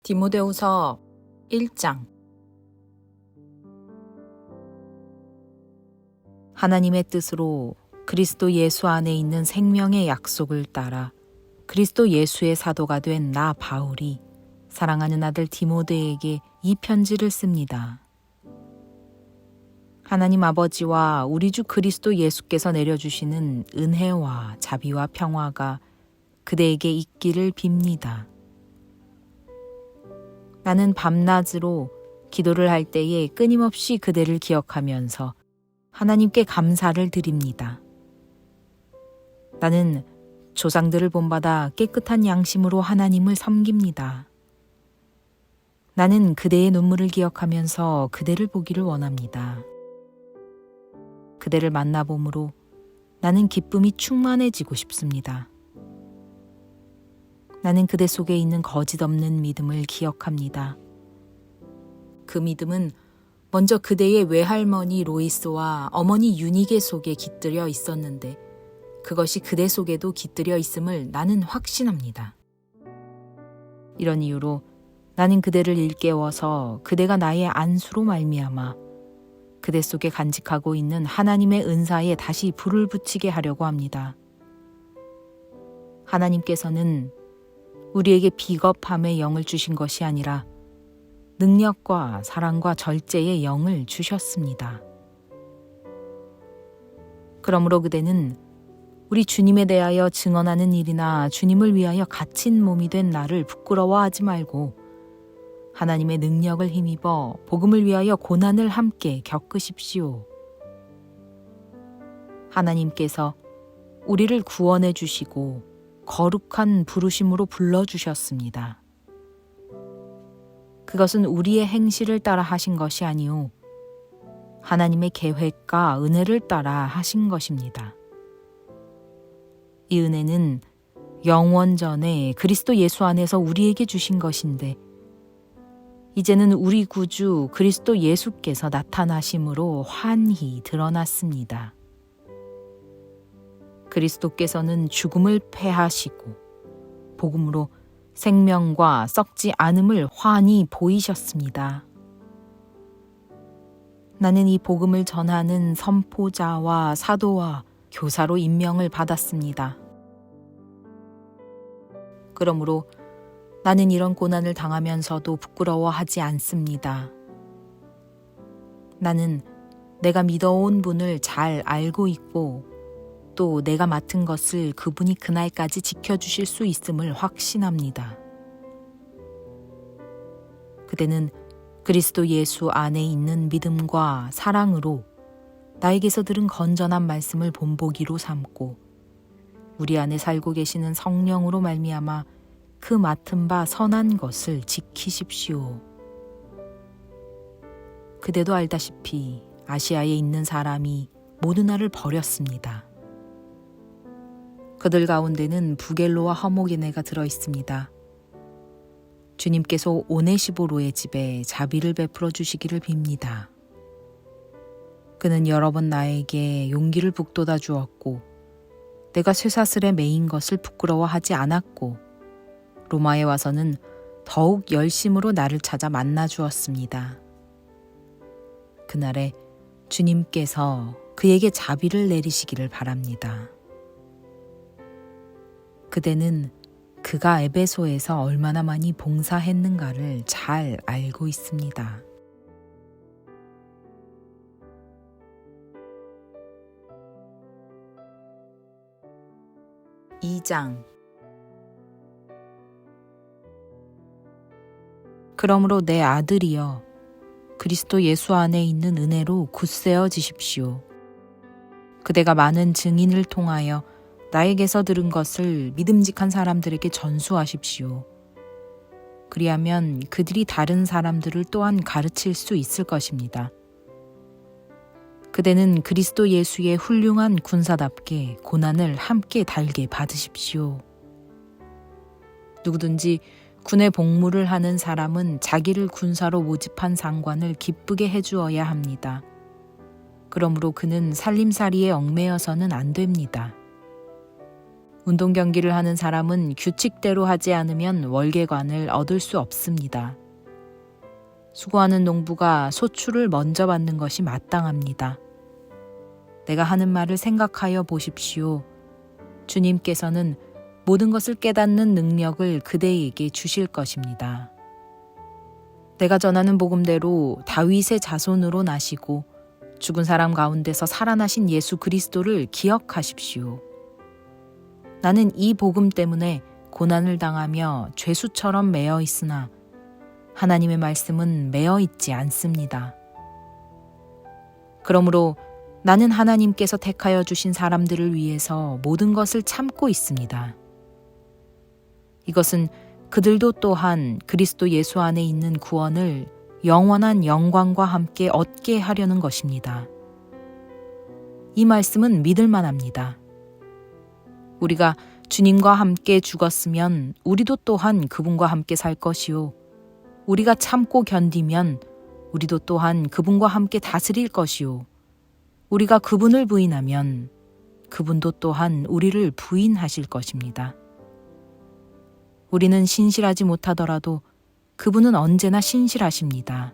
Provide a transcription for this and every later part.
디모데후서 1장. 하나님의 뜻으로 그리스도 예수 안에 있는 생명의 약속을 따라 그리스도 예수의 사도가 된 나 바울이 사랑하는 아들 디모데에게 이 편지를 씁니다. 하나님 아버지와 우리 주 그리스도 예수께서 내려주시는 은혜와 자비와 평화가 그대에게 있기를 빕니다. 나는 밤낮으로 기도를 할 때에 끊임없이 그대를 기억하면서 하나님께 감사를 드립니다. 나는 조상들을 본받아 깨끗한 양심으로 하나님을 섬깁니다. 나는 그대의 눈물을 기억하면서 그대를 보기를 원합니다. 그대를 만나봄으로 나는 기쁨이 충만해지고 싶습니다. 나는 그대 속에 있는 거짓 없는 믿음을 기억합니다. 그 믿음은 먼저 그대의 외할머니 로이스와 어머니 유니게 속에 깃들여 있었는데 그것이 그대 속에도 깃들여 있음을 나는 확신합니다. 이런 이유로 나는 그대를 일깨워서 그대가 나의 안수로 말미암아 그대 속에 간직하고 있는 하나님의 은사에 다시 불을 붙이게 하려고 합니다. 하나님께서는 우리에게 비겁함의 영을 주신 것이 아니라 능력과 사랑과 절제의 영을 주셨습니다. 그러므로 그대는 우리 주님에 대하여 증언하는 일이나 주님을 위하여 갇힌 몸이 된 나를 부끄러워하지 말고 하나님의 능력을 힘입어 복음을 위하여 고난을 함께 겪으십시오. 하나님께서 우리를 구원해 주시고 거룩한 부르심으로 불러주셨습니다. 그것은 우리의 행실을 따라 하신 것이 아니오 하나님의 계획과 은혜를 따라 하신 것입니다. 이 은혜는 영원 전에 그리스도 예수 안에서 우리에게 주신 것인데 이제는 우리 구주 그리스도 예수께서 나타나심으로 환히 드러났습니다. 그리스도께서는 죽음을 패하시고 복음으로 생명과 썩지 않음을 환히 보이셨습니다. 나는 이 복음을 전하는 선포자와 사도와 교사로 임명을 받았습니다. 그러므로 나는 이런 고난을 당하면서도 부끄러워하지 않습니다. 나는 내가 믿어온 분을 잘 알고 있고 또 내가 맡은 것을 그분이 그날까지 지켜주실 수 있음을 확신합니다. 그대는 그리스도 예수 안에 있는 믿음과 사랑으로 나에게서 들은 건전한 말씀을 본보기로 삼고 우리 안에 살고 계시는 성령으로 말미암아 그 맡은 바 선한 것을 지키십시오. 그대도 알다시피 아시아에 있는 사람이 모두 나를 버렸습니다. 그들 가운데는 부겔로와 허모게네가 들어있습니다. 주님께서 오네시보로의 집에 자비를 베풀어 주시기를 빕니다. 그는 여러 번 나에게 용기를 북돋아 주었고 내가 쇠사슬에 매인 것을 부끄러워하지 않았고 로마에 와서는 더욱 열심으로 나를 찾아 만나 주었습니다. 그날에 주님께서 그에게 자비를 내리시기를 바랍니다. 그대는 그가 에베소에서 얼마나 많이 봉사했는가를 잘 알고 있습니다. 2장. 그러므로 내 아들이여 그리스도 예수 안에 있는 은혜로 굳세어지십시오. 그대가 많은 증인을 통하여 나에게서 들은 것을 믿음직한 사람들에게 전수하십시오. 그리하면 그들이 다른 사람들을 또한 가르칠 수 있을 것입니다. 그대는 그리스도 예수의 훌륭한 군사답게 고난을 함께 달게 받으십시오. 누구든지 군의 복무를 하는 사람은 자기를 군사로 모집한 상관을 기쁘게 해주어야 합니다. 그러므로 그는 살림살이에 얽매여서는 안 됩니다. 운동 경기를 하는 사람은 규칙대로 하지 않으면 월계관을 얻을 수 없습니다. 수고하는 농부가 소출을 먼저 받는 것이 마땅합니다. 내가 하는 말을 생각하여 보십시오. 주님께서는 모든 것을 깨닫는 능력을 그대에게 주실 것입니다. 내가 전하는 복음대로 다윗의 자손으로 나시고 죽은 사람 가운데서 살아나신 예수 그리스도를 기억하십시오. 나는 이 복음 때문에 고난을 당하며 죄수처럼 매여 있으나 하나님의 말씀은 매여 있지 않습니다. 그러므로 나는 하나님께서 택하여 주신 사람들을 위해서 모든 것을 참고 있습니다. 이것은 그들도 또한 그리스도 예수 안에 있는 구원을 영원한 영광과 함께 얻게 하려는 것입니다. 이 말씀은 믿을 만합니다. 우리가 주님과 함께 죽었으면 우리도 또한 그분과 함께 살 것이요. 우리가 참고 견디면 우리도 또한 그분과 함께 다스릴 것이요. 우리가 그분을 부인하면 그분도 또한 우리를 부인하실 것입니다. 우리는 신실하지 못하더라도 그분은 언제나 신실하십니다.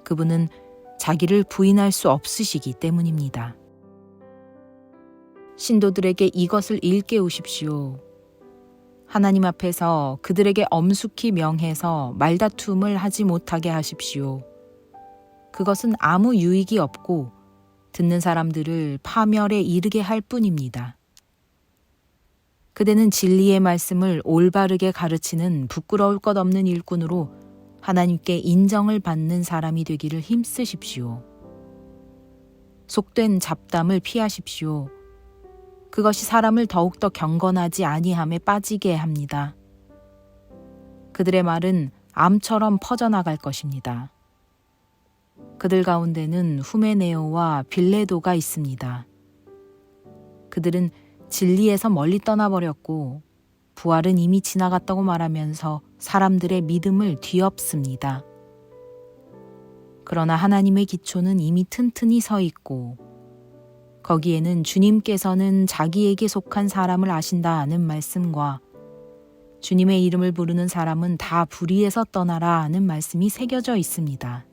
그분은 자기를 부인할 수 없으시기 때문입니다. 신도들에게 이것을 일깨우십시오. 하나님 앞에서 그들에게 엄숙히 명해서 말다툼을 하지 못하게 하십시오. 그것은 아무 유익이 없고 듣는 사람들을 파멸에 이르게 할 뿐입니다. 그대는 진리의 말씀을 올바르게 가르치는 부끄러울 것 없는 일꾼으로 하나님께 인정을 받는 사람이 되기를 힘쓰십시오. 속된 잡담을 피하십시오. 그것이 사람을 더욱더 경건하지 아니함에 빠지게 합니다. 그들의 말은 암처럼 퍼져나갈 것입니다. 그들 가운데는 후메네오와 빌레도가 있습니다. 그들은 진리에서 멀리 떠나버렸고 부활은 이미 지나갔다고 말하면서 사람들의 믿음을 뒤엎습니다. 그러나 하나님의 기초는 이미 튼튼히 서 있고 거기에는 주님께서는 자기에게 속한 사람을 아신다 하는 말씀과 주님의 이름을 부르는 사람은 다 불의에서 떠나라 하는 말씀이 새겨져 있습니다.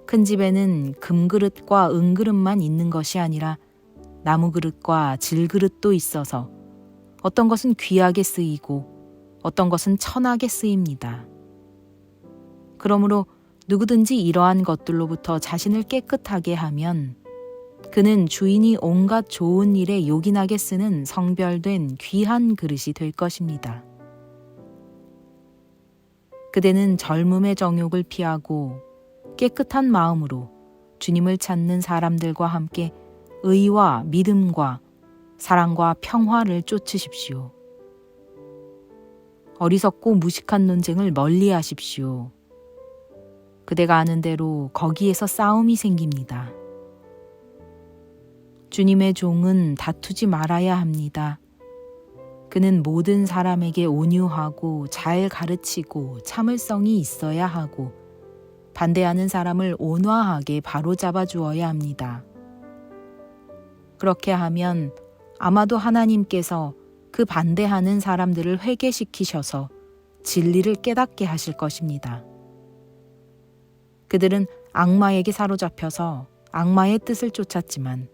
큰 집에는 금그릇과 은그릇만 있는 것이 아니라 나무그릇과 질그릇도 있어서 어떤 것은 귀하게 쓰이고 어떤 것은 천하게 쓰입니다. 그러므로 누구든지 이러한 것들로부터 자신을 깨끗하게 하면 그는 주인이 온갖 좋은 일에 요긴하게 쓰는 성별된 귀한 그릇이 될 것입니다. 그대는 젊음의 정욕을 피하고 깨끗한 마음으로 주님을 찾는 사람들과 함께 의와 믿음과 사랑과 평화를 쫓으십시오. 어리석고 무식한 논쟁을 멀리 하십시오. 그대가 아는 대로 거기에서 싸움이 생깁니다. 주님의 종은 다투지 말아야 합니다. 그는 모든 사람에게 온유하고 잘 가르치고 참을성이 있어야 하고 반대하는 사람을 온화하게 바로잡아 주어야 합니다. 그렇게 하면 아마도 하나님께서 그 반대하는 사람들을 회개시키셔서 진리를 깨닫게 하실 것입니다. 그들은 악마에게 사로잡혀서 악마의 뜻을 쫓았지만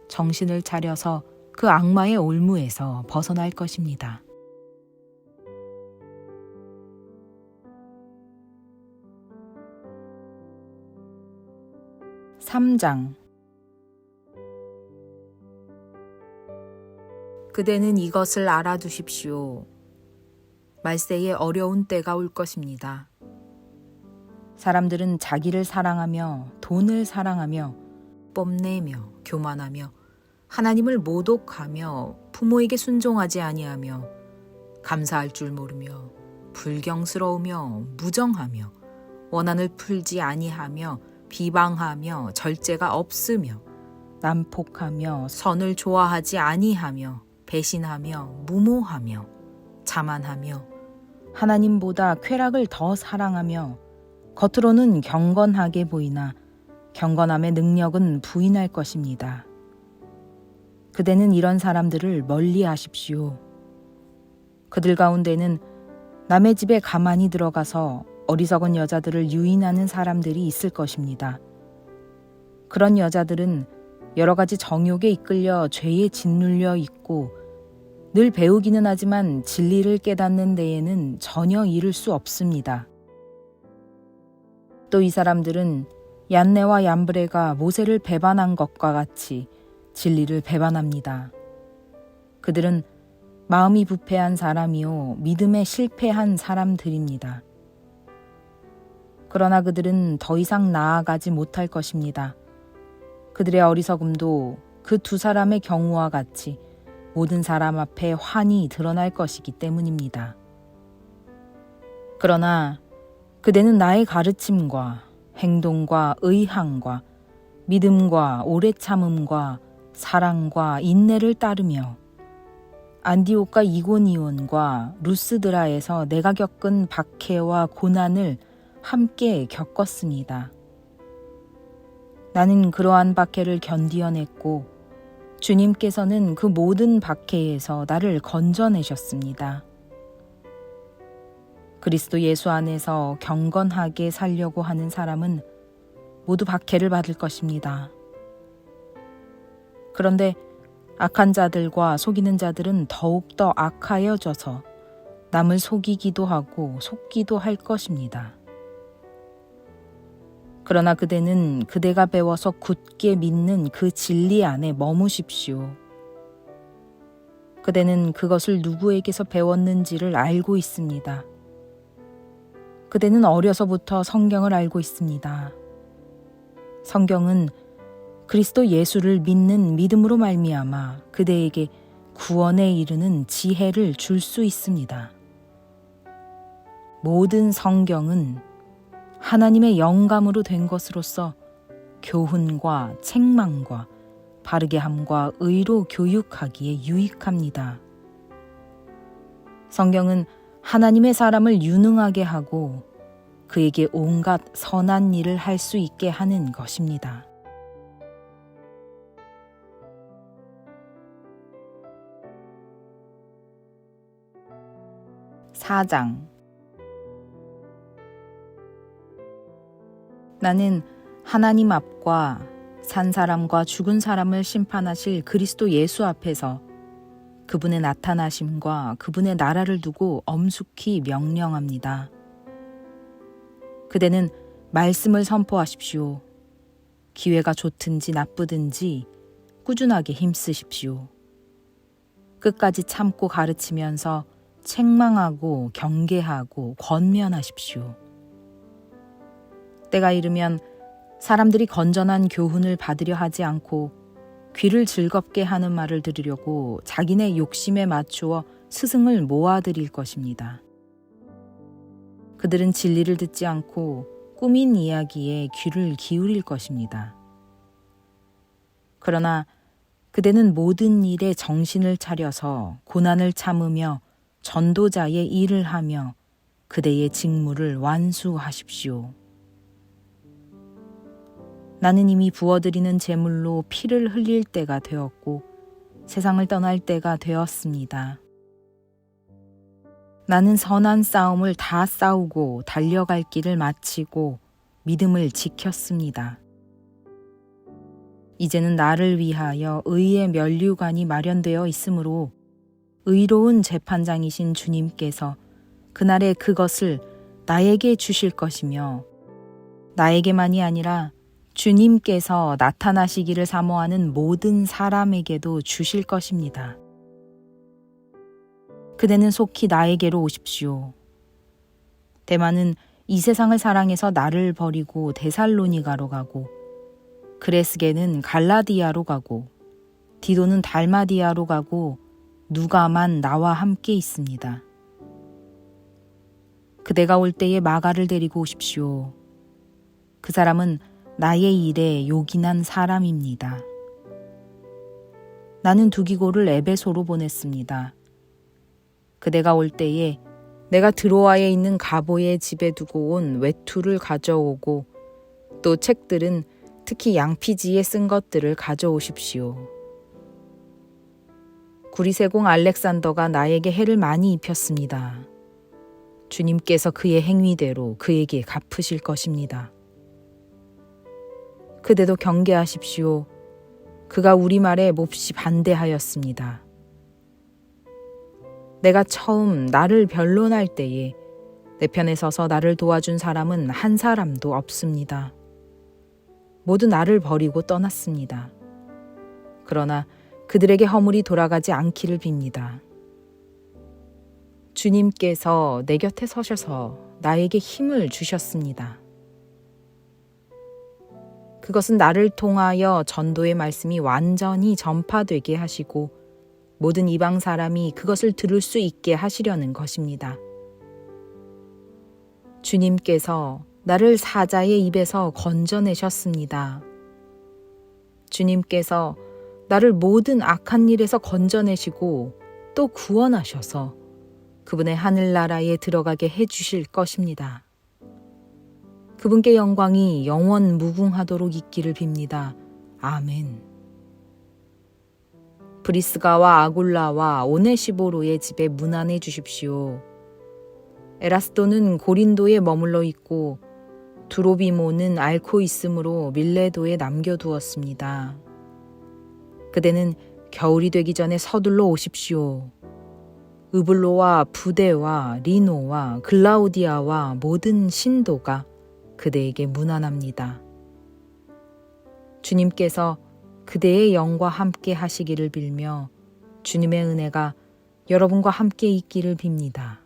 정신을 차려서 그 악마의 올무에서 벗어날 것입니다. 3장 그대는 이것을 알아두십시오. 말세에 어려운 때가 올 것입니다. 사람들은 자기를 사랑하며 돈을 사랑하며 뽐내며 교만하며 하나님을 모독하며 부모에게 순종하지 아니하며 감사할 줄 모르며 불경스러우며 무정하며 원한을 풀지 아니하며 비방하며 절제가 없으며 난폭하며 선을 좋아하지 아니하며 배신하며 무모하며 자만하며 하나님보다 쾌락을 더 사랑하며 겉으로는 경건하게 보이나 경건함의 능력은 부인할 것입니다. 그대는 이런 사람들을 멀리 하십시오. 그들 가운데는 남의 집에 가만히 들어가서 어리석은 여자들을 유인하는 사람들이 있을 것입니다. 그런 여자들은 여러 가지 정욕에 이끌려 죄에 짓눌려 있고 늘 배우기는 하지만 진리를 깨닫는 데에는 전혀 이를 수 없습니다. 또 이 사람들은 얀네와 얀브레가 모세를 배반한 것과 같이 진리를 배반합니다. 그들은 마음이 부패한 사람이요 믿음에 실패한 사람들입니다. 그러나 그들은 더 이상 나아가지 못할 것입니다. 그들의 어리석음도 그 두 사람의 경우와 같이 모든 사람 앞에 환히 드러날 것이기 때문입니다. 그러나 그대는 나의 가르침과 행동과 의향과 믿음과 오래 참음과 사랑과 인내를 따르며 안디옥과 이고니온과 루스드라에서 내가 겪은 박해와 고난을 함께 겪었습니다. 나는 그러한 박해를 견디어냈고 주님께서는 그 모든 박해에서 나를 건져내셨습니다. 그리스도 예수 안에서 경건하게 살려고 하는 사람은 모두 박해를 받을 것입니다. 그런데 악한 자들과 속이는 자들은 더욱더 악하여져서 남을 속이기도 하고 속기도 할 것입니다. 그러나 그대는 그대가 배워서 굳게 믿는 그 진리 안에 머무십시오. 그대는 그것을 누구에게서 배웠는지를 알고 있습니다. 그대는 어려서부터 성경을 알고 있습니다. 성경은 그리스도 예수를 믿는 믿음으로 말미암아 그대에게 구원에 이르는 지혜를 줄 수 있습니다. 모든 성경은 하나님의 영감으로 된 것으로서 교훈과 책망과 바르게 함과 의로 교육하기에 유익합니다. 성경은 하나님의 사람을 유능하게 하고 그에게 온갖 선한 일을 할 수 있게 하는 것입니다. (4장) 나는 하나님 앞과 산 사람과 죽은 사람을 심판하실 그리스도 예수 앞에서 그분의 나타나심과 그분의 나라를 두고 엄숙히 명령합니다. 그대는 말씀을 선포하십시오. 기회가 좋든지 나쁘든지 꾸준하게 힘쓰십시오. 끝까지 참고 가르치면서 책망하고 경계하고 권면하십시오. 때가 이르면 사람들이 건전한 교훈을 받으려 하지 않고 귀를 즐겁게 하는 말을 들으려고 자기네 욕심에 맞추어 스승을 모아들일 것입니다. 그들은 진리를 듣지 않고 꾸민 이야기에 귀를 기울일 것입니다. 그러나 그대는 모든 일에 정신을 차려서 고난을 참으며 전도자의 일을 하며 그대의 직무를 완수하십시오. 나는 이미 부어드리는 제물로 피를 흘릴 때가 되었고 세상을 떠날 때가 되었습니다. 나는 선한 싸움을 다 싸우고 달려갈 길을 마치고 믿음을 지켰습니다. 이제는 나를 위하여 의의 면류관이 마련되어 있으므로 의로운 재판장이신 주님께서 그날에 그것을 나에게 주실 것이며 나에게만이 아니라 주님께서 나타나시기를 사모하는 모든 사람에게도 주실 것입니다. 그대는 속히 나에게로 오십시오. 데마는 이 세상을 사랑해서 나를 버리고 데살로니가로 가고 그레스게는 갈라디아로 가고 디도는 달마디아로 가고 누가만 나와 함께 있습니다. 그대가 올 때에 마가를 데리고 오십시오. 그 사람은 나의 일에 요긴한 사람입니다. 나는 두기고를 에베소로 보냈습니다. 그대가 올 때에 내가 드로아에 있는 가보의 집에 두고 온 외투를 가져오고 또 책들은 특히 양피지에 쓴 것들을 가져오십시오. 구리세공 알렉산더가 나에게 해를 많이 입혔습니다. 주님께서 그의 행위대로 그에게 갚으실 것입니다. 그대도 경계하십시오. 그가 우리 말에 몹시 반대하였습니다. 내가 처음 나를 변론할 때에 내 편에 서서 나를 도와준 사람은 한 사람도 없습니다. 모두 나를 버리고 떠났습니다. 그러나 그들에게 허물이 돌아가지 않기를 빕니다. 주님께서 내 곁에 서셔서 나에게 힘을 주셨습니다. 그것은 나를 통하여 전도의 말씀이 완전히 전파되게 하시고 모든 이방 사람이 그것을 들을 수 있게 하시려는 것입니다. 주님께서 나를 사자의 입에서 건져내셨습니다. 주님께서 나를 모든 악한 일에서 건져내시고 또 구원하셔서 그분의 하늘나라에 들어가게 해주실 것입니다. 그분께 영광이 영원 무궁하도록 있기를 빕니다. 아멘. 브리스가와 아굴라와 오네시보로의 집에 문안해 주십시오. 에라스도는 고린도에 머물러 있고 두로비모는 앓고 있으므로 밀레도에 남겨두었습니다. 그대는 겨울이 되기 전에 서둘러 오십시오. 으블로와 부데와 리노와 글라우디아와 모든 신도가 그대에게 문안합니다. 주님께서 그대의 영과 함께 하시기를 빌며 주님의 은혜가 여러분과 함께 있기를 빕니다.